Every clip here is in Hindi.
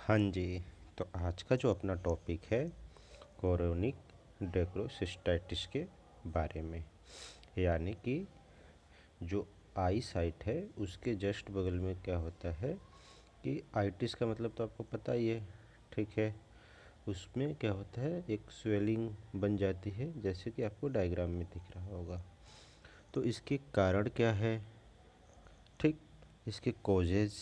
हाँ जी। तो आज का जो अपना टॉपिक है कोरोनिक ड्रैकोसिस्टाइटिस के बारे में, यानी कि जो आई साइट है उसके जस्ट बगल में क्या होता है कि आइटिस का मतलब तो आपको पता ही है, ठीक है। उसमें क्या होता है, एक स्वेलिंग बन जाती है जैसे कि आपको डायग्राम में दिख रहा होगा। तो इसके कारण क्या है, ठीक, इसके कॉजेज,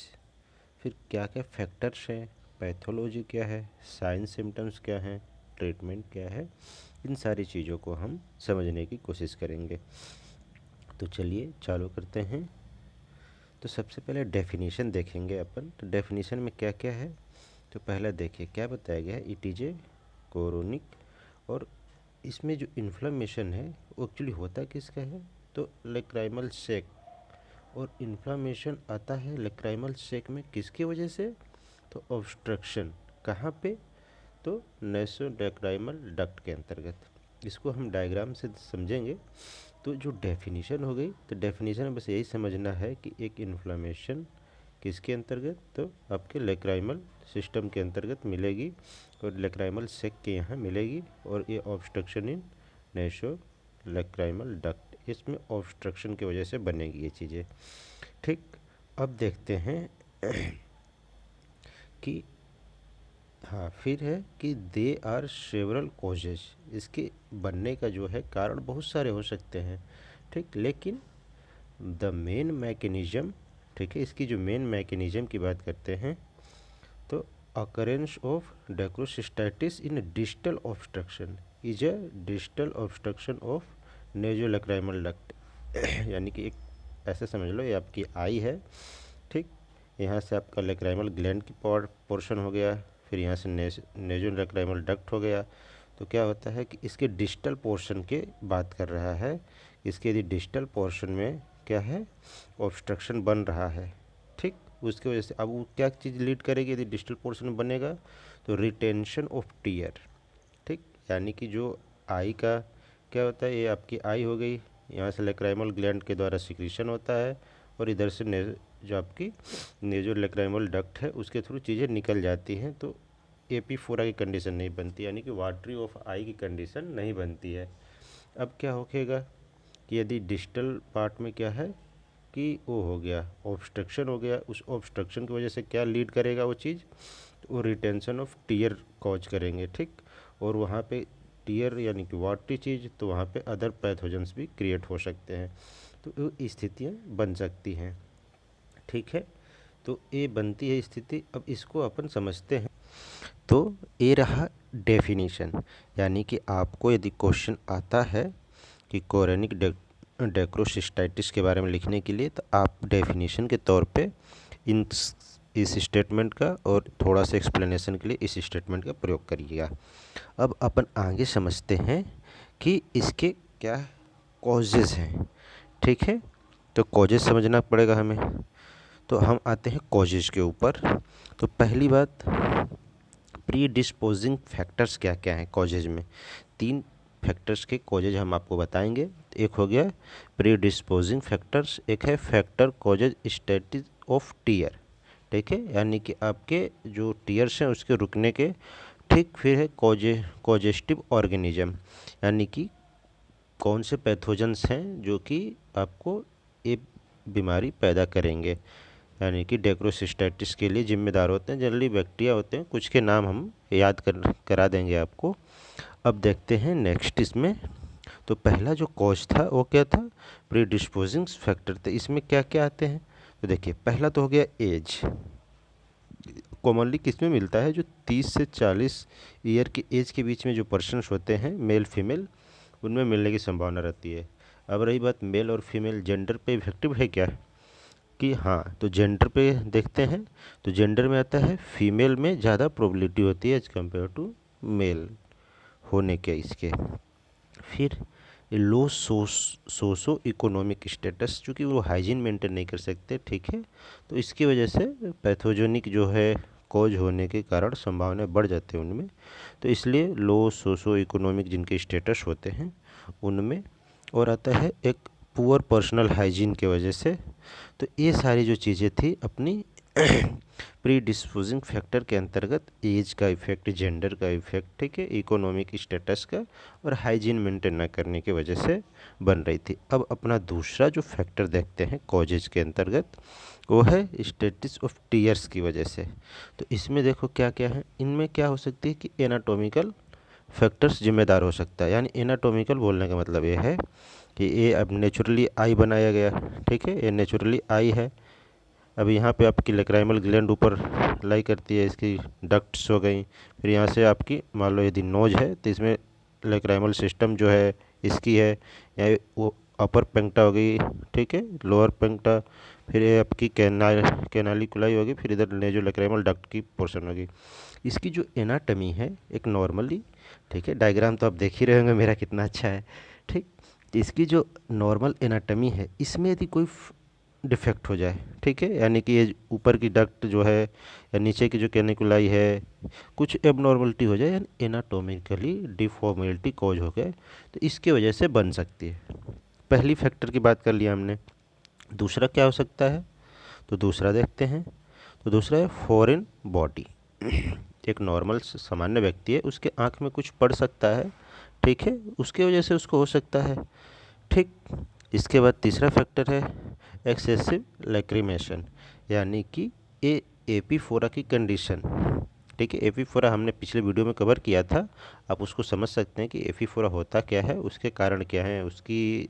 फिर क्या क्या फैक्टर्स हैं, पैथोलॉजी क्या है, साइन सिम्टम्स क्या हैं, ट्रीटमेंट क्या है, इन सारी चीज़ों को हम समझने की कोशिश करेंगे। तो चलिए चालू करते हैं। तो सबसे पहले डेफिनेशन देखेंगे अपन। तो डेफिनेशन में क्या क्या है, तो पहला देखिए क्या बताया गया है, इट इज़ ए कोरोनिक। और इसमें जो इन्फ्लामेशन है वो एक्चुअली होता किसका है, तो लेक्राइमल सेक। और इन्फ्लामेशन आता है लेक्राइमल सेक में किसकी वजह से, तो ऑब्स्ट्रक्शन कहाँ पे, तो नेसोडेक्राइमल डक्ट के अंतर्गत। इसको हम डायग्राम से समझेंगे। तो जो डेफिनेशन हो गई, तो डेफिनेशन में बस यही समझना है कि एक इन्फ्लामेशन किसके अंतर्गत, तो आपके लेक्राइमल सिस्टम के अंतर्गत मिलेगी और लेक्राइमल सेक के यहाँ मिलेगी। और ये ऑब्स्ट्रक्शन इन नेसो लेक्राइमल डक्ट, इसमें ऑब्स्ट्रक्शन की वजह से बनेगी ये चीज़ें, ठीक। अब देखते हैं कि हाँ, फिर है कि दे आर सेवरल कॉजेज। इसके बनने का जो है कारण बहुत सारे हो सकते हैं, ठीक, लेकिन द मेन मैकेनिज़्म, ठीक है, इसकी जो मेन मैकेनिज़्म की बात करते हैं, तो occurrence of dacryocystitis in distal obstruction is a distal obstruction of nasolacrimal duct. यानी कि एक ऐसे समझ लो, ये आपकी आई है, ठीक, यहाँ से आपका लेक्राइमल ग्लैंड की पोर्शन हो गया, फिर यहाँ से नेजोलैक्राइमल डक्ट हो गया। तो क्या होता है कि इसके डिस्टल पोर्शन के बात कर रहा है, इसके यदि डिस्टल पोर्शन में क्या है, ऑब्स्ट्रक्शन बन रहा है, ठीक। उसकी वजह से अब वो क्या चीज़ लीड करेगी, यदि डिस्टल पोर्शन में बनेगा तो रिटेंशन ऑफ टीयर, ठीक। यानी कि जो आई का क्या होता है, ये आपकी आई हो गई, यहाँ से लेक्राइमल ग्लैंड के द्वारा सिक्रीशन होता है और इधर से जो आपकी नेजो लेक्राइमल डक्ट है उसके थ्रू चीज़ें निकल जाती हैं। तो एपीफोरा की कंडीशन नहीं बनती, यानी कि वाटरी ऑफ आई की कंडीशन नहीं बनती है। अब क्या होगा कि यदि डिस्टल पार्ट में क्या है कि वो हो गया, ऑब्स्ट्रक्शन हो गया, उस ऑब्स्ट्रक्शन की वजह से क्या लीड करेगा वो चीज़, तो वो रिटेंशन ऑफ टीयर कॉज करेंगे, ठीक। और वहाँ पे टीयर यानी कि वाटरी चीज़, तो वहाँ पे अदर पैथोजेंस भी क्रिएट हो सकते हैं। तो वो स्थितियाँ बन सकती हैं, ठीक है। तो ये बनती है स्थिति। अब इसको अपन समझते हैं। तो ये रहा डेफिनेशन, यानी कि आपको यदि क्वेश्चन आता है कि कोरोनिक डेक्रोसिस्टाइटिस के बारे में लिखने के लिए, तो आप डेफिनेशन के तौर पे इन इस स्टेटमेंट का और थोड़ा सा एक्सप्लेनेशन के लिए इस स्टेटमेंट का प्रयोग करिएगा। अब अपन आगे समझते हैं कि इसके क्या कॉजेज़ हैं, ठीक है। तो कॉजेज़ समझना पड़ेगा हमें। तो हम आते हैं कॉजेज़ के ऊपर। तो पहली बात, प्री डिस्पोजिंग फैक्टर्स क्या क्या हैं कॉजेज में। तीन फैक्टर्स के कॉजेज हम आपको बताएंगे। एक हो गया प्री डिस्पोजिंग फैक्टर्स, एक है factor causes stasis of tear, ठीक है, यानी कि आपके जो टीयर्स हैं उसके रुकने के, ठीक। फिर है कॉजेस्टिव ऑर्गेनिज्म, यानी कि कौन से पैथोजेंस हैं जो कि आपको ये बीमारी पैदा करेंगे, यानी कि डेक्रोसिस्टाइटिस के लिए जिम्मेदार होते हैं। जनरली बैक्टीरिया होते हैं, कुछ के नाम हम याद करा देंगे आपको। अब देखते हैं नेक्स्ट इसमें। तो पहला जो कॉज था वो क्या था, प्री डिस्पोजिंग फैक्टर थे। इसमें क्या क्या आते हैं, तो देखिए पहला तो हो गया एज। कॉमनली किस में मिलता है, जो 30 से 40 ईयर की एज के बीच में जो पर्सन्स होते हैं मेल फीमेल, उनमें मिलने की संभावना रहती है। अब रही बात मेल और फीमेल जेंडर पे इफेक्टिव है क्या, कि हाँ, तो जेंडर पे देखते हैं। तो जेंडर में आता है फीमेल में ज़्यादा प्रोबेबिलिटी होती है एज कम्पेयर टू मेल होने के इसके। फिर लो सोशो इकोनॉमिक स्टेटस, चूँकि वो हाइजीन मेंटेन नहीं कर सकते, ठीक है, तो इसकी वजह से पैथोजेनिक जो है कॉज होने के कारण संभावना बढ़ जाते हैं उनमें। तो इसलिए लो सोशो इकोनॉमिक जिनके स्टेटस होते हैं उनमें। और आता है एक पुअर पर्सनल हाइजीन की वजह से। तो ये सारी जो चीज़ें थी अपनी प्री डिस्पोजिंग फैक्टर के अंतर्गत एज का इफेक्ट, जेंडर का इफेक्ट, ठीक है, इकोनॉमिक स्टेटस का और हाइजीन मेंटेन न करने की वजह से बन रही थी। अब अपना दूसरा जो फैक्टर देखते हैं कॉजेज के अंतर्गत, वो है स्टेटस ऑफ टीयर्स की वजह से। तो इसमें देखो क्या क्या है, इनमें क्या हो सकती है कि एनाटॉमिकल फैक्टर्स जिम्मेदार हो सकता है। यानी एनाटॉमिकल बोलने का मतलब ये है कि ये अब नेचुरली आई बनाया गया, ठीक है, ये नेचुरली आई है। अब यहाँ पे आपकी लेक्राइमल ग्लैंड ऊपर लाई करती है, इसकी डक्ट्स हो गई। फिर यहाँ से आपकी मान लो यदि नोज है तो इसमें लेक्राइमल सिस्टम जो है इसकी है, या वो अपर पेंक्टा हो गई, ठीक है, लोअर पेंक्टा, फिर ये आपकी कैनालिकुलाई होगी, फिर इधर नेजो लेक्राइमल डक्ट की पोर्शन होगी। इसकी जो एनाटमी है एक नॉर्मली, ठीक है, डायग्राम तो आप देख ही रहे होंगे मेरा कितना अच्छा है, ठीक। तो इसकी जो नॉर्मल एनाटमी है, इसमें यदि कोई डिफेक्ट हो जाए, ठीक है, यानी कि ये ऊपर की डक्ट जो है या नीचे की जो कैनिकुलाई है, कुछ एबनॉर्मलिटी हो जाए, यानी एनाटोमिकली डिफॉर्मिलिटी कॉज हो गए, तो इसके वजह से बन सकती है। पहली फैक्टर की बात कर लिया हमने। दूसरा क्या हो सकता है, तो दूसरा देखते हैं। तो दूसरा है फॉरेन बॉडी। एक नॉर्मल सामान्य व्यक्ति है, उसके आँख में कुछ पड़ सकता है, ठीक है, उसके वजह से उसको हो सकता है, ठीक। इसके बाद तीसरा फैक्टर है एक्सेसिव लैक्रिमेशन, यानी कि ए एपीफोरा की कंडीशन, ठीक है। एपीफोरा हमने पिछले वीडियो में कवर किया था, आप उसको समझ सकते हैं कि एपीफोरा होता क्या है, उसके कारण क्या है, उसकी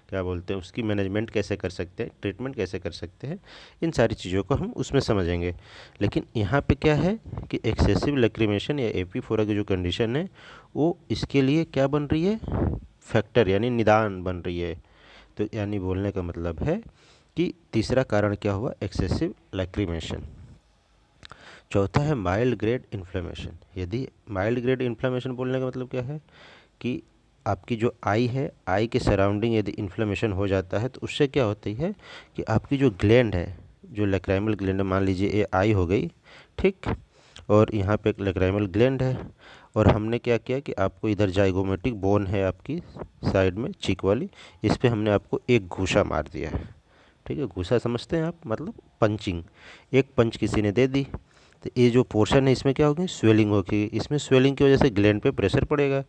क्या बोलते हैं, उसकी मैनेजमेंट कैसे कर सकते हैं, ट्रीटमेंट कैसे कर सकते हैं, इन सारी चीज़ों को हम उसमें समझेंगे। लेकिन यहाँ पे क्या है कि एक्सेसिव लैक्रिमेशन या एपीफोरा की जो कंडीशन है, वो इसके लिए क्या बन रही है, फैक्टर यानी निदान बन रही है। तो यानी बोलने का मतलब है कि तीसरा कारण क्या हुआ, एक्सेसिव लैक्रिमेशन। चौथा है माइल्ड ग्रेड इन्फ्लेमेशन। यदि माइल्ड ग्रेड इन्फ्लेमेशन बोलने का मतलब क्या है कि आपकी जो आई है, आई के सराउंडिंग यदि इन्फ्लेमेशन हो जाता है, तो उससे क्या होती है कि आपकी जो ग्लैंड है, जो लेक्राइमल ग्लैंड, मान लीजिए ये आई हो गई, ठीक, और यहाँ पे एक लेक्राइमल ग्लैंड है, और हमने क्या किया कि आपको इधर जाइगोमेटिक बोन है आपकी साइड में चीक वाली, इस पे हमने आपको एक घूसा मार दिया है, ठीक है। घूसा समझते हैं आप, मतलब पंचिंग, एक पंच किसी ने दे दी, तो ये जो पोर्शन है इसमें क्या होगी, स्वेलिंग होगी। इसमें स्वेलिंग की वजह से ग्लैंड पे प्रेशर पड़ेगा,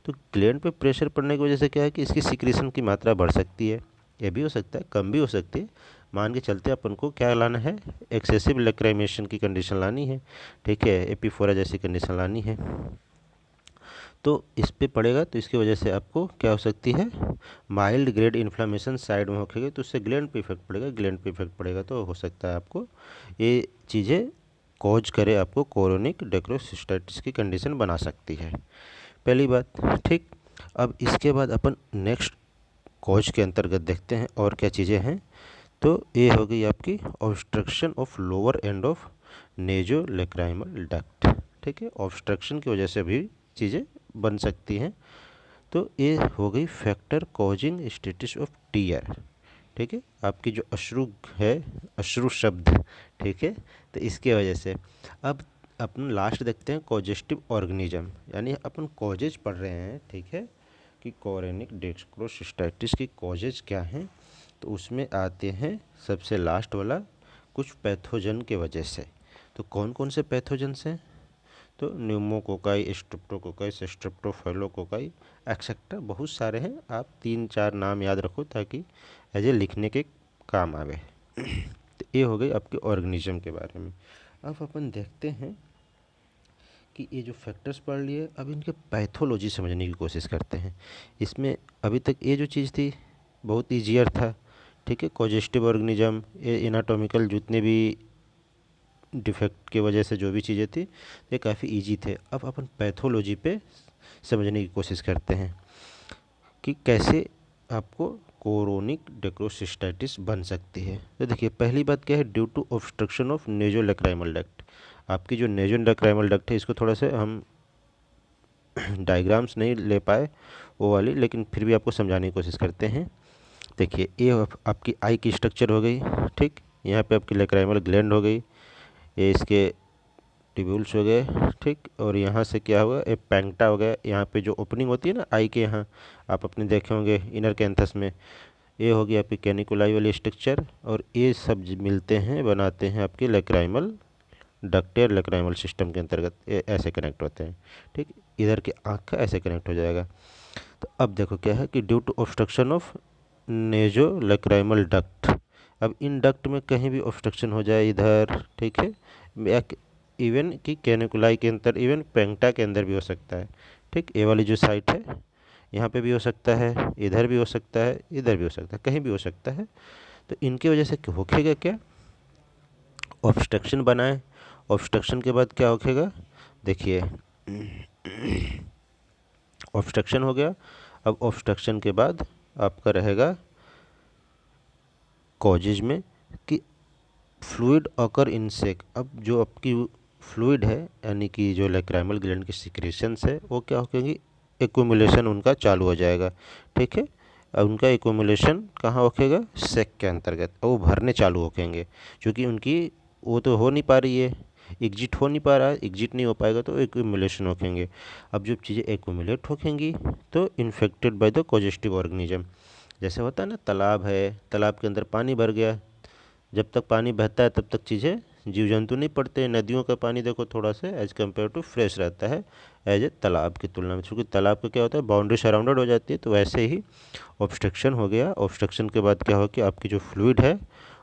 तो ग्लैंड पे प्रेशर पड़ने की वजह से क्या है कि इसकी सिक्रीशन की मात्रा बढ़ सकती है। ये भी हो सकता है, कम भी हो सकती है। मान के चलते अपन को क्या लाना है, एक्सेसिव लैक्रिमेशन की कंडीशन लानी है, ठीक है, एपीफोरा जैसी कंडीशन लानी है। तो इस पे पड़ेगा, तो इसकी वजह से आपको क्या हो सकती है, माइल्ड ग्रेड इन्फ्लामेशन साइड में होगी, तो उससे ग्लैंड पे इफेक्ट पड़ेगा, ग्लैंड पे इफेक्ट पड़ेगा तो हो सकता है आपको ये चीज़ें कॉज करे, आपको कोरोनिक डेक्रोसिस्टाइटिस की कंडीशन बना सकती है, पहली बात, ठीक। अब इसके बाद अपन नेक्स्ट कॉज के अंतर्गत देखते हैं और क्या चीज़ें हैं। तो ये हो गई आपकी obstruction of lower end of नेजो lacrimal duct, ठीक है, ऑब्स्ट्रक्शन की वजह से भी चीज़ें बन सकती हैं। तो ये हो गई factor causing stasis of tear, ठीक है, आपकी जो अश्रु है, अश्रु शब्द, ठीक है, तो इसके वजह से। अब अपन लास्ट देखते हैं कॉजेस्टिव ऑर्गेनिज्म, यानी अपन कॉजेज पढ़ रहे हैं, ठीक है, कि कोरोनिक डेक्रोसिस्टाइटिस की कॉजेज क्या हैं। तो उसमें आते हैं सबसे लास्ट वाला, कुछ पैथोजन के वजह से। तो कौन कौन से पैथोजन्स हैं, तो न्यूमोकोकाई, स्ट्रेप्टोकोकाई, स्ट्रेप्टोफाइलोकोकाई एक्सेट्रा, बहुत सारे हैं। आप 3-4 नाम याद रखो ताकि एज ए लिखने के काम आवे। तो ये हो गई आपके ऑर्गेनिज्म के बारे में। अब अपन देखते हैं कि ये जो फैक्टर्स पढ़ लिए, अब इनके पैथोलॉजी समझने की कोशिश करते हैं। इसमें अभी तक ये जो चीज़ थी बहुत ईजियर था, ठीक है, कॉजेस्टिव ऑर्गेनिज्म, ये एनाटॉमिकल जितने भी डिफेक्ट की वजह से जो भी चीज़ें थी ये काफ़ी इजी थे। अब अपन पैथोलॉजी पे समझने की कोशिश करते हैं कि कैसे आपको कोरोनिक डेक्रोसिस्टाइटिस बन सकती है। तो देखिए पहली बात क्या है, due to obstruction of nasolacrimal duct. आपकी जो नेजोलेक्राइमल डक्ट है, इसको थोड़ा सा हम डायग्राम्स नहीं ले पाए वो वाली, लेकिन फिर भी आपको समझाने की कोशिश करते हैं। देखिए ये आपकी आई की स्ट्रक्चर हो गई, ठीक, यहाँ पे आपकी लेक्राइमल ग्लैंड हो गई, ये इसके ट्यूब्यूल्स हो गए, ठीक, और यहाँ से क्या होगा, एक पैंक्टा हो गया। यहाँ पे जो ओपनिंग होती है ना आई के, यहाँ आप अपने देखे होंगे इनर कैंथस में, ये हो गया आपकी कैनिकुलाई वाली स्ट्रक्चर, और ये सब मिलते हैं बनाते हैं आपके लैक्राइमल डक्ट या लैक्राइमल सिस्टम के अंतर्गत, ऐसे कनेक्ट होते हैं। ठीक, इधर के आँख का ऐसे कनेक्ट हो जाएगा। तो अब देखो क्या है कि due to obstruction of nasolacrimal duct, अब इन डक्ट में कहीं भी ऑब्स्ट्रक्शन हो जाए इधर, ठीक है, या इवन कि कैनिकुलाई के अंदर, इवन पेंटा के अंदर भी हो सकता है। ठीक, ये वाली जो साइट है यहाँ पे भी हो सकता है, इधर भी हो सकता है, इधर भी हो सकता है, कहीं भी हो सकता है। तो इनकी वजह से होखेगा क्या, ऑब्स्ट्रक्शन बनाए, ऑब्स्ट्रक्शन के बाद क्या होखेगा, देखिए ऑब्स्ट्रक्शन हो गया। अब ऑब्स्ट्रक्शन के बाद आपका रहेगा कॉजेज में कि फ्लूइड ऑकर इन सेक, अब जो आपकी फ्लूइड है यानी कि जो लैक्राइमल ग्लैंड की सिक्रेशंस है वो क्या होगी, एक्यूमुलेशन उनका चालू हो जाएगा। ठीक है, अब उनका एक्यूमुलेशन कहाँ होखेगा, सेक के अंतर्गत, और वो भरने चालू होखेंगे, क्योंकि उनकी वो तो हो नहीं पा रही है, एग्जिट हो नहीं पा रहा है, एग्जिट नहीं हो पाएगा तो एक्यूमुलेशन होखेंगे। अब जब चीज़ें एक्यूमुलेट होखेंगी तो इन्फेक्टेड बाय द कॉजेस्टिव ऑर्गेनिज्म, जैसे होता है ना, तालाब है, तालाब के अंदर पानी भर गया, जब तक पानी बहता है तब तक चीज़ें, जीव जंतु नहीं पड़ते। नदियों का पानी देखो थोड़ा सा एज कम्पेयर टू फ्रेश रहता है एज ए तालाब की तुलना में, क्योंकि तालाब का क्या होता है, बाउंड्री सराउंडेड हो जाती है। तो वैसे ही ऑब्स्ट्रक्शन हो गया, ऑब्स्ट्रक्शन के बाद क्या हो कि आपकी जो फ्लूइड है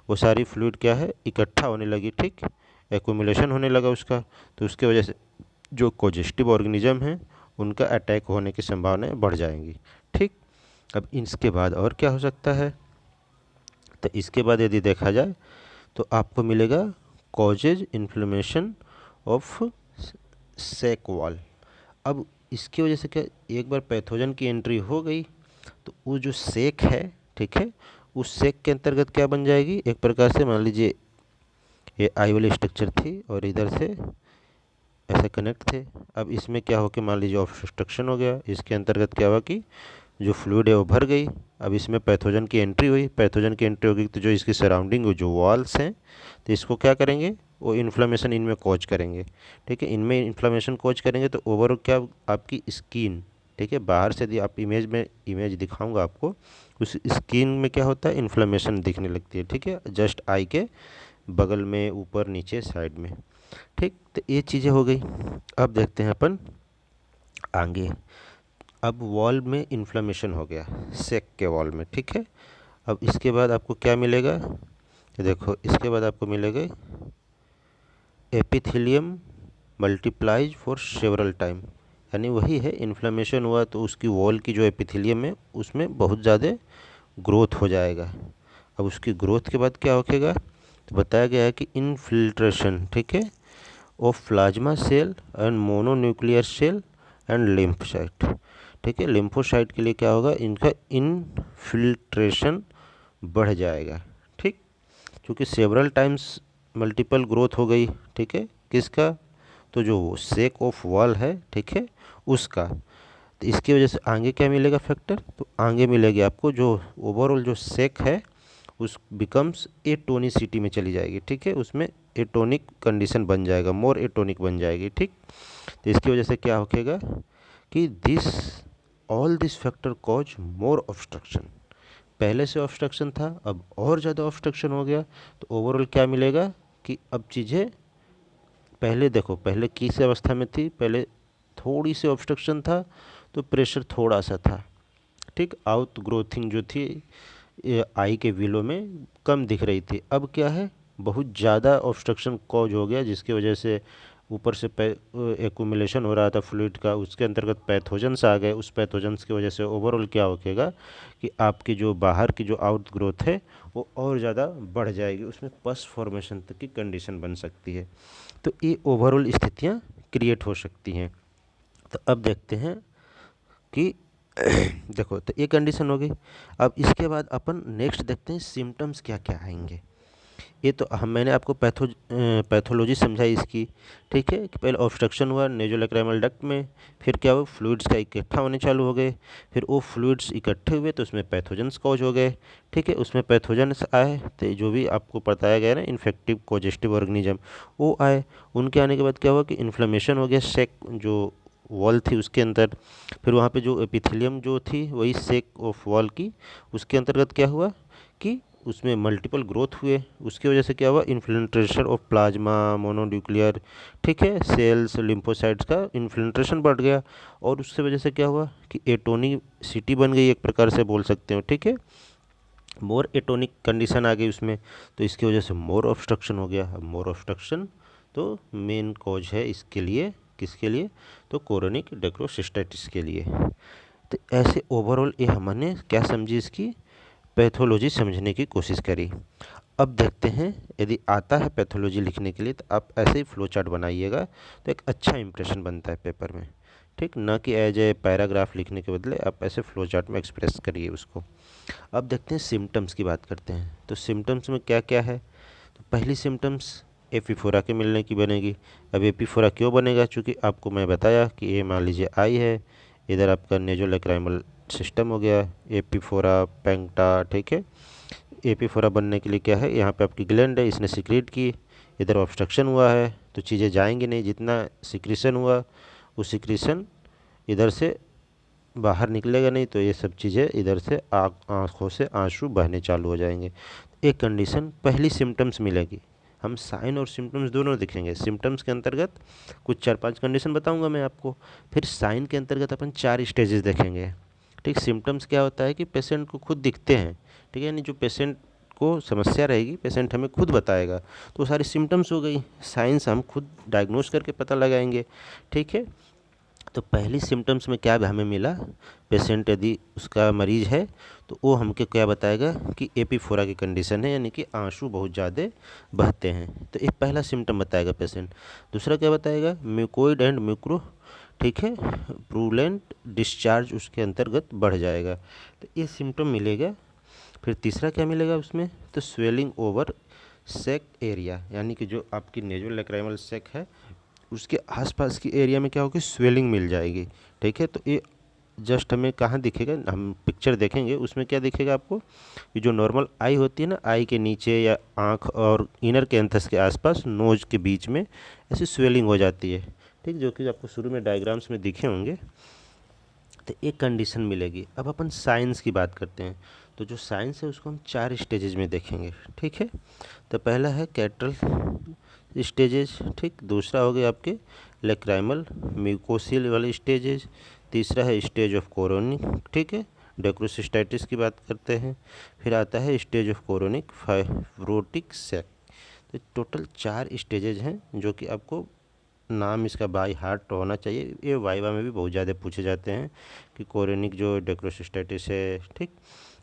वो सारी फ्लूइड क्या है, इकट्ठा होने लगी, ठीक, एक्यूमुलेशन होने लगा उसका, तो उसके वजह से जो कॉजेस्टिव ऑर्गेनिज्म है उनका अटैक होने की संभावनाएं बढ़ जाएंगी। ठीक, अब इसके बाद और क्या हो सकता है, तो इसके बाद यदि देखा जाए तो आपको मिलेगा causes inflammation of sac wall. अब इसकी वजह से क्या, एक बार पैथोजन की एंट्री हो गई तो वो जो सेक है, ठीक है, उस सेक के अंतर्गत क्या बन जाएगी, एक प्रकार से मान लीजिए ये आई वाली स्ट्रक्चर थी और इधर से ऐसे कनेक्ट थे। अब इसमें क्या हो कि मान लीजिए ऑब्स्ट्रक्शन हो गया, इसके अंतर्गत क्या हुआ कि जो फ्लूइड है वो भर गई। अब इसमें पैथोजन की एंट्री हुई, पैथोजन की एंट्री होगी तो जो इसकी सराउंडिंग जो वॉल्स हैं तो इसको क्या करेंगे, वो इन्फ्लेमेशन इनमें कॉज करेंगे। ठीक है, इनमें इन्फ्लेमेशन कॉज करेंगे तो ओवरऑल क्या आपकी स्किन, ठीक है, बाहर से यदि आप इमेज में, इमेज दिखाऊंगा आपको, उस स्किन में क्या होता है, इन्फ्लेमेशन दिखने लगती है। ठीक है, जस्ट आई के बगल में, ऊपर नीचे साइड में। ठीक, तो ये चीज़ें हो गई। अब देखते हैं अपन आगे, अब वॉल में इन्फ्लेमेशन हो गया, सेक के वॉल में, ठीक है। अब इसके बाद आपको क्या मिलेगा, देखो इसके बाद आपको मिलेगा epithelium multiplies for several time, यानी वही है, इन्फ्लेमेशन हुआ तो उसकी वॉल की जो एपिथेलियम है उसमें बहुत ज़्यादा ग्रोथ हो जाएगा। अब उसकी ग्रोथ के बाद क्या होगा, तो बताया गया है कि इनफिल्ट्रेशन, ठीक है, of plasma cell and mononuclear cell and lymphocyte. ठीक है, लिम्फोसाइट के लिए क्या होगा, इनका इनफिल्ट्रेशन बढ़ जाएगा। ठीक, क्योंकि सेवरल टाइम्स मल्टीपल ग्रोथ हो गई, ठीक है, किसका, तो जो सेक ऑफ वॉल है, ठीक है, उसका। तो इसकी वजह से आगे क्या मिलेगा फैक्टर, तो आगे मिलेगी आपको जो ओवरऑल जो सेक है उस बिकम्स एटोनिसिटी में चली जाएगी। ठीक है, उसमें एटोनिक कंडीशन बन जाएगा, मोर एटोनिक बन जाएगी। ठीक, तो इसकी वजह से क्या होगा कि this all this factor cause more obstruction, पहले से ऑब्स्ट्रक्शन था अब और ज़्यादा ऑब्स्ट्रक्शन हो गया, तो ओवरऑल क्या मिलेगा कि अब चीज़ें, पहले देखो पहले किस अवस्था में थी, पहले थोड़ी सी ऑब्स्ट्रक्शन था तो प्रेशर थोड़ा सा था। ठीक, आउट ग्रोथिंग जो थी आई के विलो में कम दिख रही थी, अब क्या है, बहुत ज़्यादा ऑब्स्ट्रक्शन कॉज हो गया, जिसकी वजह से ऊपर से एक्यूमुलेशन हो रहा था फ्लूइड का, उसके अंतर्गत पैथोजन्स आ गए, उस पैथोजन्स की वजह से ओवरऑल क्या होगा कि आपकी जो बाहर की जो आउट ग्रोथ है वो और ज़्यादा बढ़ जाएगी, उसमें पस फॉर्मेशन तक की कंडीशन बन सकती है। तो ये ओवरऑल स्थितियाँ क्रिएट हो सकती हैं। तो अब देखते हैं कि देखो, तो ये कंडीशन हो गई। अब इसके बाद अपन नेक्स्ट देखते हैं सिम्टम्स क्या क्या आएंगे। ये तो मैंने आपको पैथोलॉजी समझाई इसकी, ठीक है, कि पहले ऑब्स्ट्रक्शन हुआ नेजोलैक्राइमल डक्ट में, फिर क्या हुआ, फ्लूइड्स का इकट्ठा होने चालू हो गए, फिर वो फ्लूइड्स इकट्ठे हुए तो उसमें पैथोजन्स कॉज हो गए। ठीक है, उसमें पैथोजन्स आए तो जो भी आपको बताया गया ना, इन्फेक्टिव कॉजेस्टिव ऑर्गेनिज्म वो आए, उनके आने के बाद क्या हुआ कि इन्फ्लेमेशन हो गया, सेक जो वॉल थी उसके अंदर, फिर वहाँ पे जो एपिथेलियम जो थी वही सेक ऑफ वॉल की, उसके अंतर्गत क्या हुआ कि उसमें मल्टीपल ग्रोथ हुए, उसकी वजह से क्या हुआ, इन्फिल्ट्रेशन ऑफ प्लाज्मा मोनोन्यूक्लियर, ठीक है, सेल्स लिम्फोसाइट्स का इन्फिल्ट्रेशन बढ़ गया, और उससे वजह से क्या हुआ कि एटोनिसिटी बन गई, एक प्रकार से बोल सकते हो, ठीक है, मोर एटोनिक कंडीशन आ गई उसमें, तो इसकी वजह से मोर ऑब्स्ट्रक्शन हो गया। अब मोर ऑब्स्ट्रक्शन तो मेन कॉज है इसके लिए, किसके लिए, तो कोरोनिक डेक्रोसिस्टाइटिस के लिए। तो ऐसे ओवरऑल ये हमने क्या समझी, इसकी पैथोलॉजी समझने की कोशिश करी। अब देखते हैं, यदि आता है पैथोलॉजी लिखने के लिए तो आप ऐसे ही फ्लो चार्ट बनाइएगा, तो एक अच्छा इंप्रेशन बनता है पेपर में, ठीक, ना कि एज ए पैराग्राफ लिखने के बदले आप ऐसे फ्लो चार्ट में एक्सप्रेस करिए उसको। अब देखते हैं सिम्टम्स की बात करते हैं, तो सिम्टम्स में क्या क्या है। तो पहली सिम्टम्स एपीफोरा के मिलने की बनेगी। अब एपीफोरा क्यों बनेगा, चूँकि आपको मैं बताया कि ये मान लीजिए आई है, इधर आपका नेजोलैक्राइमल सिस्टम हो गया, एपीफोरा पेंटा, ठीक है। एपीफोरा बनने के लिए क्या है, यहाँ पे आपकी ग्लैंड है, इसने सिक्रीट की, इधर ऑब्स्ट्रक्शन हुआ है तो चीज़ें जाएंगी नहीं, जितना सिक्रीशन हुआ वो सिक्रीशन इधर से बाहर निकलेगा नहीं, तो ये सब चीज़ें इधर से आँखों से आंसू बहने चालू हो जाएंगे। एक कंडीशन पहली सिम्टम्स मिलेगी, हम साइन और सिम्टम्स दोनों दिखेंगे। सिम्टम्स के अंतर्गत कुछ 4-5 कंडीशन बताऊंगा मैं आपको, फिर साइन के अंतर्गत अपन 4 स्टेजेस देखेंगे, ठीक। सिम्टम्स क्या होता है कि पेशेंट को खुद दिखते हैं, ठीक है, यानी जो पेशेंट को समस्या रहेगी पेशेंट हमें खुद बताएगा, तो सारी सिम्टम्स हो गई। साइंस हम खुद डायग्नोस करके पता लगाएंगे, ठीक है। तो पहली सिम्टम्स में क्या हमें मिला, पेशेंट यदि उसका मरीज है तो वो हमको क्या बताएगा कि एपीफोरा की कंडीशन है, यानी कि आंसू बहुत ज़्यादा बहते हैं, तो एक पहला सिम्टम बताएगा पेशेंट। दूसरा क्या बताएगा, म्यूकोइड एंड म्यूक्रो, ठीक है, प्रूलेंट डिस्चार्ज उसके अंतर्गत बढ़ जाएगा, तो ये सिम्टम मिलेगा। फिर तीसरा क्या मिलेगा उसमें, तो स्वेलिंग ओवर सेक एरिया, यानी कि जो आपकी नेजोलैक्राइमल सेक है उसके आसपास की एरिया में क्या होगी, स्वेलिंग मिल जाएगी, ठीक है। तो ये जस्ट हमें कहाँ दिखेगा, हम पिक्चर देखेंगे उसमें क्या दिखेगा आपको, ये जो नॉर्मल आई होती है ना, आई के नीचे या आँख और इनर कैंथस के आसपास नोज के बीच में ऐसी स्वेलिंग हो जाती है, ठीक, जो कि आपको शुरू में डायग्राम्स में दिखे होंगे। तो एक कंडीशन मिलेगी। अब अपन साइंस की बात करते हैं, तो जो साइंस है उसको हम 4 स्टेजेज में देखेंगे, ठीक है। तो पहला है कैटरल स्टेजेज, ठीक, दूसरा हो गया आपके लेक्राइमल म्यूकोसिल वाले स्टेजेज, तीसरा है स्टेज ऑफ कोरोनिक, ठीक है, डेक्रोसिस्टाइटिस की बात करते हैं, फिर आता है स्टेज ऑफ कोरोनिक फाइब्रोटिक सेक। तो टोटल 4 स्टेजेज हैं जो कि आपको नाम इसका बाई हार्ट होना चाहिए, ये वाइवा में भी बहुत ज़्यादा पूछे जाते हैं कि कोरोनिक जो डेक्रोसिस्टाइटिस है, ठीक,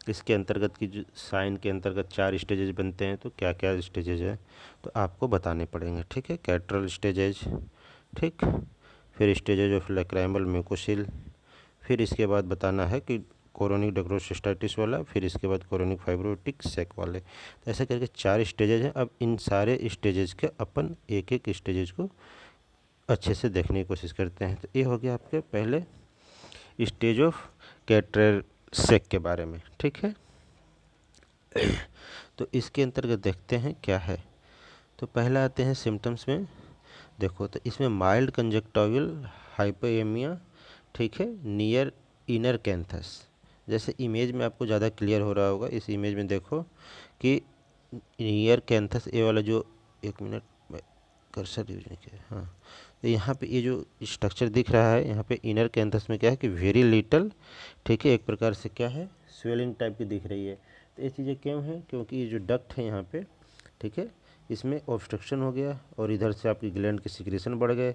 इसके अंतर्गत की जो साइन के अंतर्गत 4 स्टेजेज बनते हैं, तो क्या क्या स्टेजेज है तो आपको बताने पड़ेंगे, ठीक है। कैटरल स्टेजेज, ठीक, फिर स्टेजेज ऑफ लेक्राइमल म्यूकोसिल, फिर इसके बाद बताना है कि कोरोनिक डेक्रोसिस्टाइटिस वाला, फिर इसके बाद कोरोनिक फाइब्रोटिक सेक वाले, तो ऐसे करके 4 स्टेजेज हैं। अब इन सारे स्टेजेज के अपन एक एक स्टेजेज को अच्छे से देखने की कोशिश करते हैं। तो ये हो गया आपके पहले स्टेज ऑफ कैटरल सेक के बारे में, ठीक है। तो इसके अंतर्गत देखते हैं क्या है। तो पहला आते हैं सिम्टम्स में, देखो तो इसमें माइल्ड कंजक्टिवल हाइपोएमिया, ठीक है, नियर इनर कैंथस, जैसे इमेज में आपको ज़्यादा क्लियर हो रहा होगा, इस इमेज में देखो कि नियर कैंथस ये वाला जो, एक मिनट मैं कर्सर यूज नहीं किया, हाँ, तो यहाँ पे ये जो स्ट्रक्चर दिख रहा है, यहाँ पे इनर कैंथस में क्या है कि वेरी लिटल, ठीक है, एक प्रकार से क्या है स्वेलिंग टाइप की दिख रही है। तो ये चीज़ें क्यों हैं, क्योंकि ये जो डक्ट है यहाँ पे, ठीक है, इसमें ऑब्स्ट्रक्शन हो गया और इधर से आपकी ग्लैंड के सिक्रेशन बढ़ गए,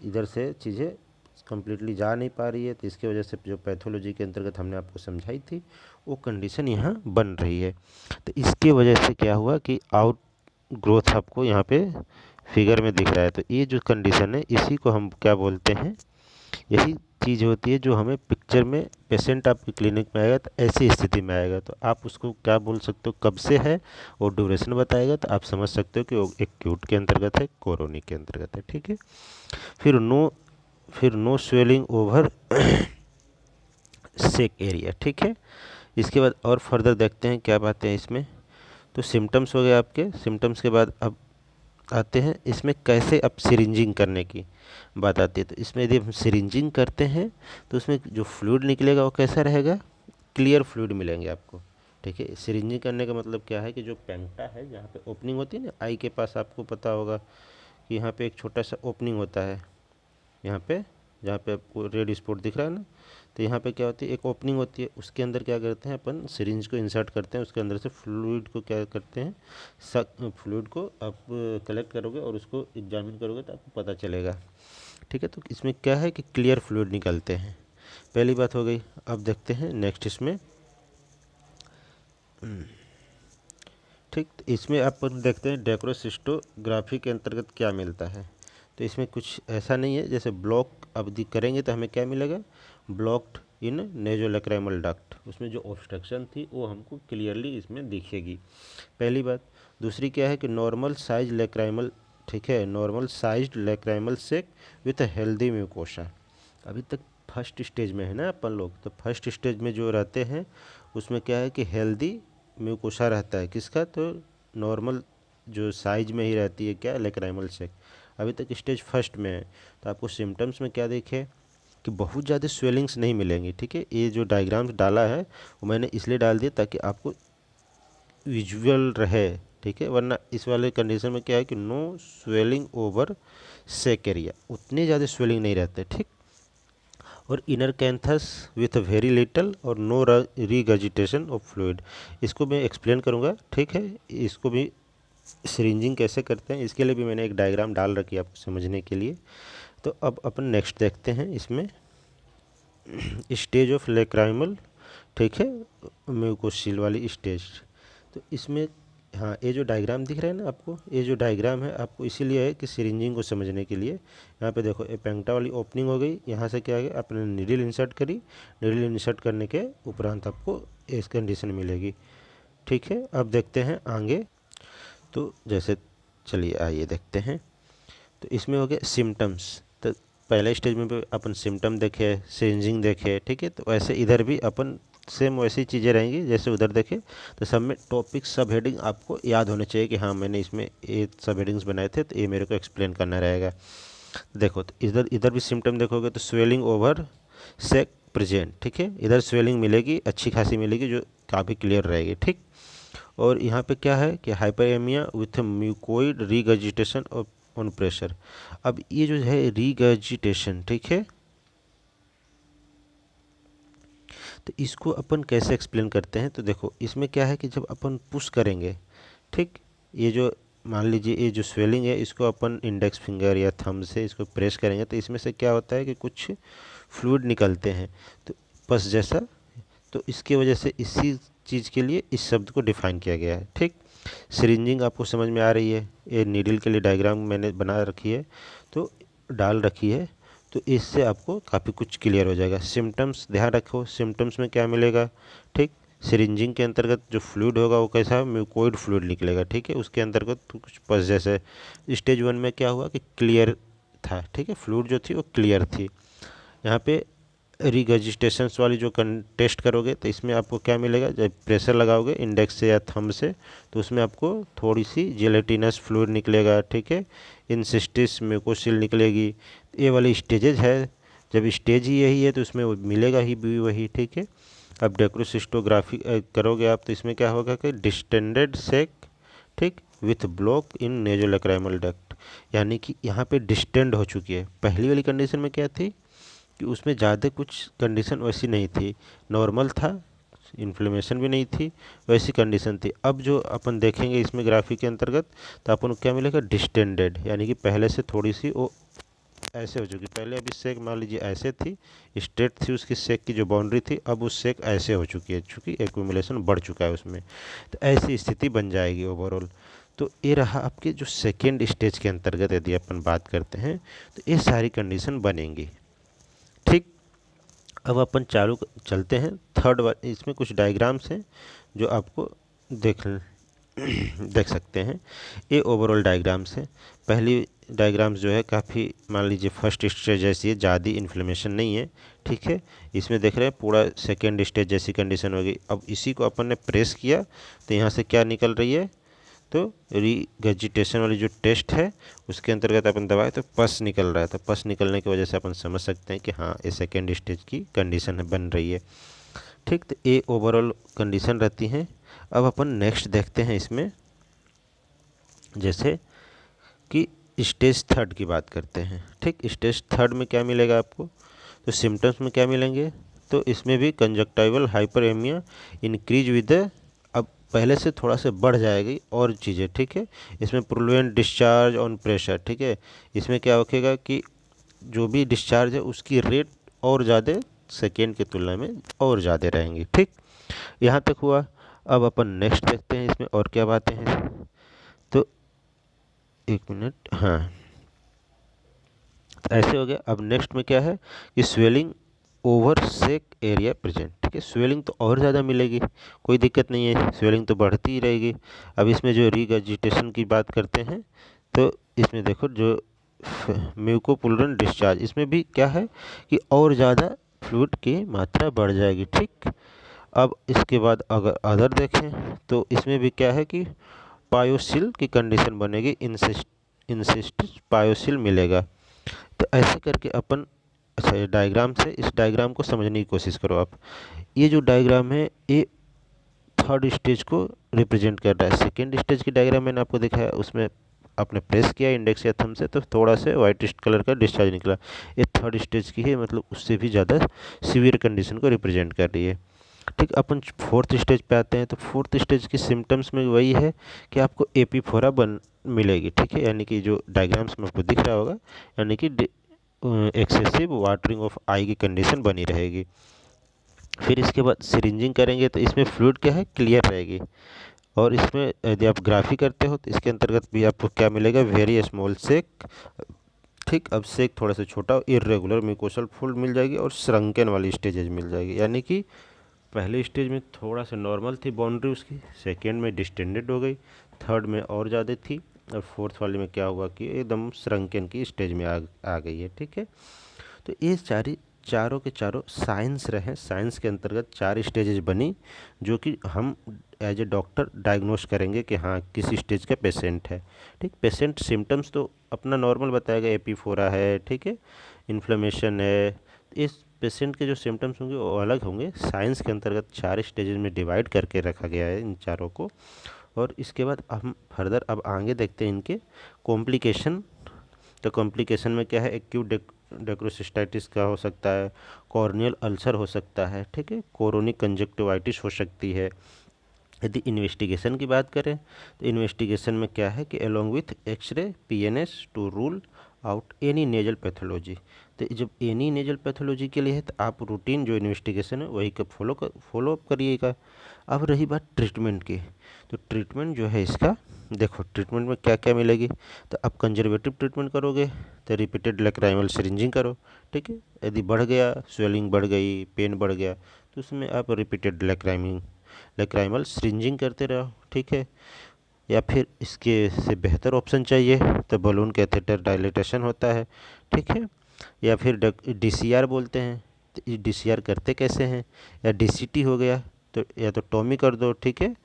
इधर से चीज़ें कम्प्लीटली जा नहीं पा रही है, तो इसकी वजह से जो पैथोलॉजी के अंतर्गत हमने आपको समझाई थी वो कंडीशन यहाँ बन रही है। तो इसकी वजह से क्या हुआ कि आउट ग्रोथ आपको यहाँ पे फिगर में दिख रहा है, तो ये जो कंडीशन है इसी को हम क्या बोलते हैं, यही चीज़ होती है जो हमें पिक्चर में पेशेंट आपकी क्लिनिक में आएगा तो ऐसी स्थिति में आएगा, तो आप उसको क्या बोल सकते हो, कब से है और ड्यूरेशन बताएगा, तो आप समझ सकते हो कि वो एक्यूट के अंतर्गत है, कोरोनिक के अंतर्गत है, ठीक है। फिर नो स्वेलिंग ओवर सेक एरिया, ठीक है। इसके बाद और फर्दर देखते हैं क्या बातें हैं इसमें। तो सिम्टम्स हो गए आपके, सिम्टम्स के बाद अब आते हैं, इसमें कैसे अब सिरिंजिंग करने की बात आती है। तो इसमें यदि हम सिरिंजिंग करते हैं तो उसमें जो फ्लूइड निकलेगा वो कैसा रहेगा, क्लियर फ्लूइड मिलेंगे आपको। ठीक है, सिरिंजिंग करने का मतलब क्या है कि जो पेंटा है जहाँ पे ओपनिंग होती है ना आई के पास, आपको पता होगा कि यहाँ पे एक छोटा सा ओपनिंग होता है, यहाँ पे जहाँ पे आपको रेड स्पॉट दिख रहा है ना, तो यहाँ पे क्या होती है, एक ओपनिंग होती है, उसके अंदर क्या करते हैं अपन, सिरिंज को इंसर्ट करते हैं, उसके अंदर से फ्लूइड को क्या करते हैं, फ्लूइड को आप कलेक्ट करोगे और उसको एग्जामिन करोगे तो आपको पता चलेगा। ठीक है, तो इसमें क्या है कि क्लियर फ्लूइड निकलते हैं, पहली बात हो गई। अब देखते हैं नेक्स्ट इसमें। ठीक, तो इसमें अपन देखते हैं डेक्रोसिस्टोग्राफी के अंतर्गत क्या मिलता है। तो इसमें कुछ ऐसा नहीं है, जैसे ब्लॉक अब करेंगे तो हमें क्या मिलेगा, ब्लॉक्ड इन नेजोलैक्राइमल डक्ट, उसमें जो ऑब्स्ट्रक्शन थी वो हमको क्लियरली इसमें दिखेगी, पहली बात। दूसरी क्या है कि नॉर्मल साइज लैक्राइमल, ठीक है, normal sized lacrimal sac with healthy mucosa. अभी तक फर्स्ट स्टेज में है ना अपन लोग, तो फर्स्ट स्टेज में जो रहते हैं उसमें क्या है कि हेल्दी म्यूकोसा रहता है, किसका, तो नॉर्मल जो साइज में ही रहती है क्या, लैक्राइमल सेक। अभी तक स्टेज फर्स्ट में है, तो आपको सिम्टम्स में क्या देखे कि बहुत ज़्यादा स्वेलिंग्स नहीं मिलेंगी। ठीक है, ये जो डायग्राम्स डाला है वो मैंने इसलिए डाल दिया ताकि आपको विजुअल रहे। ठीक है, वरना इस वाले कंडीशन में क्या है कि नो स्वेलिंग ओवर सेक एरिया, उतनी ज़्यादा स्वेलिंग नहीं रहते। ठीक, और inner canthus with very little और नो रीगजिटेशन ऑफ फ्लूइड, इसको मैं एक्सप्लेन करूँगा। ठीक है, इसको भी सिरिंजिंग कैसे करते हैं इसके लिए भी मैंने एक डायग्राम डाल रखी है आपको समझने के लिए। तो अब अपन नेक्स्ट देखते हैं इसमें स्टेज ऑफ लेक्राइमल, ठीक है, म्यूकोसील वाली स्टेज। तो इसमें हाँ, ये जो डायग्राम दिख रहा है ना आपको, ये जो डायग्राम है आपको इसीलिए है कि सिरिंजिंग को समझने के लिए। यहाँ पे देखो, ये पेंटा वाली ओपनिंग हो गई, यहाँ से क्या है आपने नीडल इंसर्ट करी, नीडल इंसर्ट करने के उपरांत आपको इस कंडीशन मिलेगी। ठीक है, अब देखते हैं आगे। तो जैसे चलिए आइए देखते हैं। तो इसमें हो गया सिम्टम्स, तो पहले स्टेज में भी अपन सिम्टम देखे, सिरिंजिंग देखे। ठीक है, तो वैसे इधर भी अपन सेम वैसी चीज़ें रहेंगी जैसे उधर देखे। तो सब में टॉपिक सब हेडिंग आपको याद होने चाहिए कि हाँ मैंने इसमें ये सब हेडिंग्स बनाए थे, तो ये मेरे को एक्सप्लेन करना रहेगा। देखो, तो इधर इधर भी सिम्टम देखोगे तो स्वेलिंग ओवर सेक प्रेजेंट। ठीक है, इधर स्वेलिंग मिलेगी, अच्छी खासी मिलेगी, जो काफ़ी क्लियर रहेगी। ठीक, और यहाँ पे क्या है कि हाइपरेमिया विथ म्यूकोइड रीगजिटेशन ऑन प्रेशर। अब ये जो है रीगजिटेशन, ठीक है, तो इसको अपन कैसे एक्सप्लेन करते हैं। तो देखो, इसमें क्या है कि जब अपन पुश करेंगे, ठीक, ये जो मान लीजिए ये जो स्वेलिंग है इसको अपन इंडेक्स फिंगर या थंब से इसको प्रेस करेंगे तो इसमें से क्या होता है कि कुछ फ्लूइड निकलते हैं, तो पस जैसा। तो इसकी वजह से इसी चीज़ के लिए इस शब्द को डिफाइन किया गया है। ठीक, सिरिंजिंग आपको समझ में आ रही है, ये नीडल के लिए डायग्राम मैंने बना रखी है, तो डाल रखी है, तो इससे आपको काफ़ी कुछ क्लियर हो जाएगा। सिम्टम्स ध्यान रखो, सिम्टम्स में क्या मिलेगा। ठीक, सिरिंजिंग के अंतर्गत जो फ्लूइड होगा वो कैसा है, म्यूकोइड फ्लूइड निकलेगा। ठीक है, उसके अंतर्गत तो कुछ पस जैसे। स्टेज 1 में क्या हुआ कि क्लियर था, ठीक है, फ्लूइड जो थी वो क्लियर थी। यहाँ पे रिगजिटेशंस वाली जो टेस्ट करोगे तो इसमें आपको क्या मिलेगा, जब प्रेशर लगाओगे इंडेक्स से या थंब से तो उसमें आपको थोड़ी सी जेलेटिनस फ्लूइड निकलेगा। ठीक है, इंसिस्टिस म्यूकोसिल निकलेगी। ये वाली स्टेजेज है, जब स्टेज ही यही है तो उसमें वो मिलेगा ही भी वही। ठीक है, अब डेक्रोसिस्टोग्राफी करोगे आप तो इसमें क्या होगा कि डिस्टेंडेड सेक, ठीक, विथ ब्लॉक इन नेजोलैक्राइमल डक्ट, यानी कि यहाँ पे डिस्टेंड हो चुकी है। पहली वाली कंडीशन में क्या थी कि उसमें ज़्यादा कुछ कंडीशन वैसी नहीं थी, नॉर्मल था, इन्फ्लेमेशन भी नहीं थी, वैसी कंडीशन थी। अब जो अपन देखेंगे इसमें ग्राफी के अंतर्गत तो अपन को क्या मिलेगा, डिस्टेंडेड, यानी कि पहले से थोड़ी सी वो ऐसे हो चुकी। पहले अभी सेक मान लीजिए ऐसे थी, स्ट्रेट थी उसकी सेक की जो बाउंड्री थी, अब उस सेक ऐसे हो चुकी है, चूँकि एक्यूमुलेशन बढ़ चुका है उसमें, तो ऐसी स्थिति बन जाएगी ओवरऑल। तो ये रहा आपके जो सेकेंड स्टेज के अंतर्गत यदि अपन बात करते हैं तो ये सारी कंडीशन बनेंगी। ठीक, अब अपन चलते हैं थर्ड। इसमें कुछ डायग्राम्स हैं जो आपको देख देख सकते हैं, ये ओवरऑल डायग्राम्स हैं। पहली डायग्राम्स जो है काफ़ी मान लीजिए फर्स्ट स्टेज जैसी है, ज़्यादा इन्फ्लेमेशन नहीं है। ठीक है, इसमें देख रहे हैं पूरा सेकेंड स्टेज जैसी कंडीशन हो गई। अब इसी को अपन ने प्रेस किया तो यहाँ से क्या निकल रही है, तो रीगर्जिटेशन वाली जो टेस्ट है उसके अंतर्गत अपन दबाए तो पस निकल रहा है, तो पस निकलने की वजह से अपन समझ सकते हैं कि हाँ ये सेकेंड स्टेज की कंडीशन बन रही है। ठीक, तो ये ओवरऑल कंडीशन रहती है। अब अपन नेक्स्ट देखते हैं इसमें, जैसे कि स्टेज थर्ड की बात करते हैं। ठीक, स्टेज थर्ड में क्या मिलेगा आपको, तो सिम्टम्स में क्या मिलेंगे, तो इसमें भी कंजक्टाइवल हाइपरेमिया इंक्रीज विद, अब पहले से थोड़ा सा बढ़ जाएगी और चीज़ें। ठीक है, इसमें प्रोलुएंट डिस्चार्ज ऑन प्रेशर। ठीक है, इसमें क्या होगा कि जो भी डिस्चार्ज है उसकी रेट और ज़्यादा सेकेंड की तुलना में और ज़्यादा रहेंगी। ठीक, यहाँ तक हुआ। अब अपन नेक्स्ट देखते हैं इसमें और क्या बातें हैं। तो एक मिनट, हाँ, तो ऐसे हो गया। अब नेक्स्ट में क्या है कि स्वेलिंग ओवर सेक एरिया प्रेजेंट। ठीक है, स्वेलिंग तो और ज़्यादा मिलेगी, कोई दिक्कत नहीं है, स्वेलिंग तो बढ़ती ही रहेगी। अब इसमें जो रीगर्जिटेशन की बात करते हैं, तो इसमें देखो जो म्यूकोपुलरन डिस्चार्ज, इसमें भी क्या है कि और ज़्यादा फ्लूइड की मात्रा बढ़ जाएगी। ठीक, अब इसके बाद अगर अदर देखें तो इसमें भी क्या है कि पायोसिल की कंडीशन बनेगी, इंसिस्ट पायोसिल मिलेगा। तो ऐसे करके अपन, अच्छा ये डायग्राम से, इस डायग्राम को समझने की कोशिश करो आप। ये जो डायग्राम है ये थर्ड स्टेज को रिप्रेजेंट कर रहा है। सेकेंड स्टेज की डायग्राम मैंने आपको दिखाया, उसमें आपने प्रेस किया इंडेक्स या थंब से तो थोड़ा से वाइटिश कलर का डिस्चार्ज निकला। ये थर्ड स्टेज की है, मतलब उससे भी ज़्यादा सीवियर कंडीशन को रिप्रेजेंट कर रही है। ठीक, अपन फोर्थ स्टेज पे आते हैं। तो फोर्थ स्टेज के सिम्टम्स में वही है कि आपको एपीफोरा बन मिलेगी। ठीक है, यानी कि जो डायग्राम्स में आपको दिख रहा होगा, यानी कि एक्सेसिव वाटरिंग ऑफ आई की कंडीशन बनी रहेगी। फिर इसके बाद सिरिंजिंग करेंगे तो इसमें फ्लूइड क्या है, क्लियर रहेगी। और इसमें यदि आप ग्राफी करते हो तो इसके अंतर्गत भी आपको क्या मिलेगा, वेरी स्मॉल सेक। ठीक, अब सेक थोड़ा सा छोटा, इरेगुलर म्यूकोसल फुल मिल जाएगी और श्रंकन वाली स्टेजेज मिल जाएगी। यानी कि पहले स्टेज में थोड़ा सा नॉर्मल थी बाउंड्री उसकी, सेकेंड में डिस्टेंडेड हो गई, थर्ड में और ज़्यादा थी, और फोर्थ वाले में क्या हुआ कि एकदम श्रंकन की स्टेज में आ गई है। ठीक है, तो ये चारों के चारों साइंस रहे। साइंस के अंतर्गत चार स्टेजेज बनी जो कि हम एज ए डॉक्टर डायग्नोस करेंगे कि हाँ किस स्टेज का पेशेंट है। ठीक, पेशेंट सिम्टम्स तो अपना नॉर्मल बताएगा, एपीफोरा है, ठीक है, इन्फ्लेमेशन है। इस पेशेंट के जो सिम्टम्स होंगे वो अलग होंगे। साइंस के अंतर्गत चार स्टेजेज में डिवाइड करके रखा गया है इन चारों को। और इसके बाद हम फर्दर अब आगे देखते हैं इनके कॉम्प्लिकेशन। तो कॉम्प्लिकेशन में क्या है, एक्यूट डेक्रोसिस्टाइटिस का हो सकता है, कॉर्नियल अल्सर हो सकता है, ठीक है, कोरोनिक कंजक्टिवाइटिस हो सकती है। यदि इन्वेस्टिगेशन की बात करें तो इन्वेस्टिगेशन में क्या है कि along with x ray PNS to rule out any nasal pathology. तो जब एनी नेजल पैथोलॉजी के लिए है तो आप रूटीन जो इन्वेस्टिगेशन है वही का फॉलो अप करिएगा। अब रही बात ट्रीटमेंट की, तो ट्रीटमेंट जो है इसका, देखो ट्रीटमेंट में क्या क्या मिलेगी। तो आप कंजर्वेटिव ट्रीटमेंट करोगे तो रिपीटेड लेक्राइमल सिरिंजिंग करो। ठीक है, यदि बढ़ गया, स्वेलिंग बढ़ गई, पेन बढ़ गया, तो उसमें आप रिपीटेड लेक्राइमल सिरिंजिंग करते रहो। ठीक है, या फिर इसके से बेहतर ऑप्शन चाहिए तो बलून कैथेटर डायलेटेशन होता है। ठीक है, या फिर डीसीआर बोलते हैं। तो ये डीसीआर करते कैसे हैं, या डीसीटी हो गया तो या तो टॉमी कर दो। ठीक है,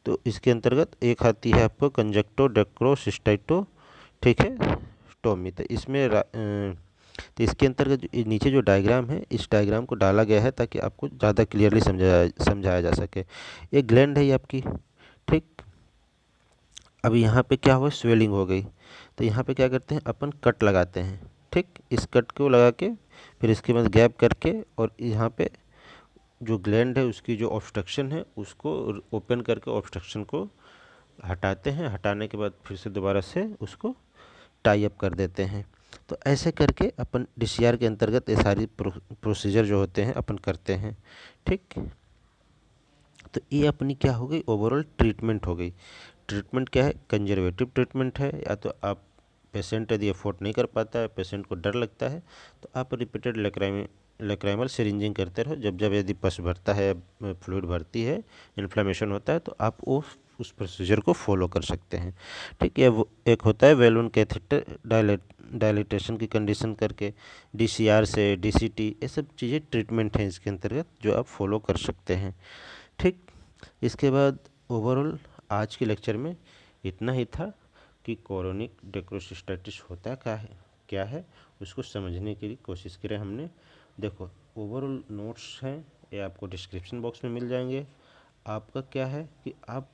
तो इसके अंतर्गत एक आती है आपको कंजक्टो डेक्रोसिस्टाइटो, ठीक है, टॉमी। तो इसमें तो इसके अंतर्गत नीचे जो डायग्राम है, इस डायग्राम को डाला गया है ताकि आपको ज़्यादा क्लियरली समझाया जा सके। ये ग्लैंड है ये आपकी। ठीक, अब यहाँ पे क्या हुआ, स्वेलिंग हो गई, तो यहाँ पे क्या करते हैं अपन, कट लगाते हैं। ठीक, इस कट को लगा के फिर इसके बाद गैप करके और यहाँ पे जो ग्लैंड है उसकी जो ऑब्स्ट्रक्शन है उसको ओपन करके ऑब्स्ट्रक्शन को हटाते हैं। हटाने के बाद फिर से दोबारा से उसको टाई अप कर देते हैं। तो ऐसे करके अपन डीसीआर के अंतर्गत ये सारी प्रोसीजर जो होते हैं अपन करते हैं। ठीक, तो ये अपनी क्या हो गई, ओवरऑल ट्रीटमेंट हो गई। ट्रीटमेंट क्या है, कंजर्वेटिव ट्रीटमेंट है, या तो आप पेशेंट यदि अफोर्ड नहीं कर पाता है, पेशेंट को डर लगता है, तो आप रिपीटेड लेक्राइमल सिरिंजिंग करते रहो। जब जब यदि पस भरता है, फ्लूइड भरती है, इन्फ्लेमेशन होता है, तो आप उस प्रोसीजर को फॉलो कर सकते हैं। ठीक है, वो एक होता है वेलून कैथेटर डायलिटेशन की कंडीशन करके, डीसीआर से डीसीटी, ये सब चीज़ें ट्रीटमेंट हैं इसके अंतर्गत जो आप फॉलो कर सकते हैं। ठीक, इसके बाद ओवरऑल आज के लेक्चर में इतना ही था कि कोरोनिक डेक्रोसिस्टाइटिस होता क्या है उसको समझने के लिए कोशिश करें हमने। देखो, ओवरऑल नोट्स हैं, ये आपको डिस्क्रिप्शन बॉक्स में मिल जाएंगे। आपका क्या है कि आप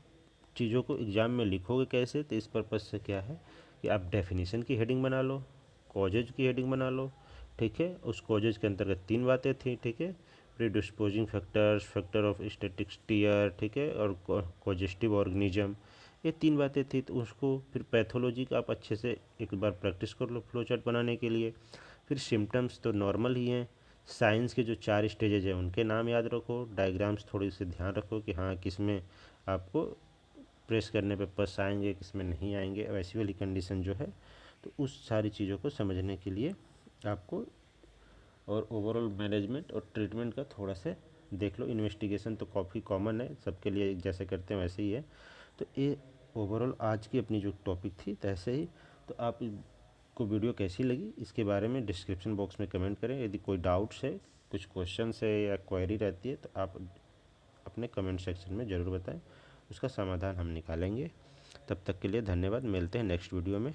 चीज़ों को एग्ज़ाम में लिखोगे कैसे, तो इस पर्पज़ से क्या है कि आप डेफिनेशन की हेडिंग बना लो, कॉजेज की हेडिंग बना लो, ठीक है। उस कॉजेज के अंतर्गत 3 बातें थी, ठीक है। Predisposing factors, factor of static tear, ठीक है, और कॉजेस्टिव ऑर्गेनिज्म, ये 3 बातें थी। तो उसको फिर पैथोलॉजी का आप अच्छे से एक बार प्रैक्टिस कर लो फ्लो चार्ट बनाने के लिए। फिर सिम्टम्स तो नॉर्मल ही हैं। साइंस के जो 4 स्टेजेज हैं उनके नाम याद रखो, डायग्राम्स थोड़ी सी ध्यान रखो कि हाँ किस में आपको प्रेस करने पे पस आएंगे, किस में नहीं आएंगे, वैसी वाली कंडीशन जो है। तो उस सारी चीज़ों को समझने के लिए आपको, और ओवरऑल मैनेजमेंट और ट्रीटमेंट का थोड़ा सा देख लो। इन्वेस्टिगेशन तो काफ़ी कॉमन है, सबके लिए जैसे करते हैं वैसे ही है। तो ये ओवरऑल आज की अपनी जो टॉपिक थी तैसे ही। तो आप को वीडियो कैसी लगी इसके बारे में डिस्क्रिप्शन बॉक्स में कमेंट करें। यदि कोई डाउट्स है, कुछ क्वेश्चंस है या क्वेरी रहती है, तो आप अपने कमेंट सेक्शन में ज़रूर बताएं, उसका समाधान हम निकालेंगे। तब तक के लिए धन्यवाद, मिलते हैं नेक्स्ट वीडियो में।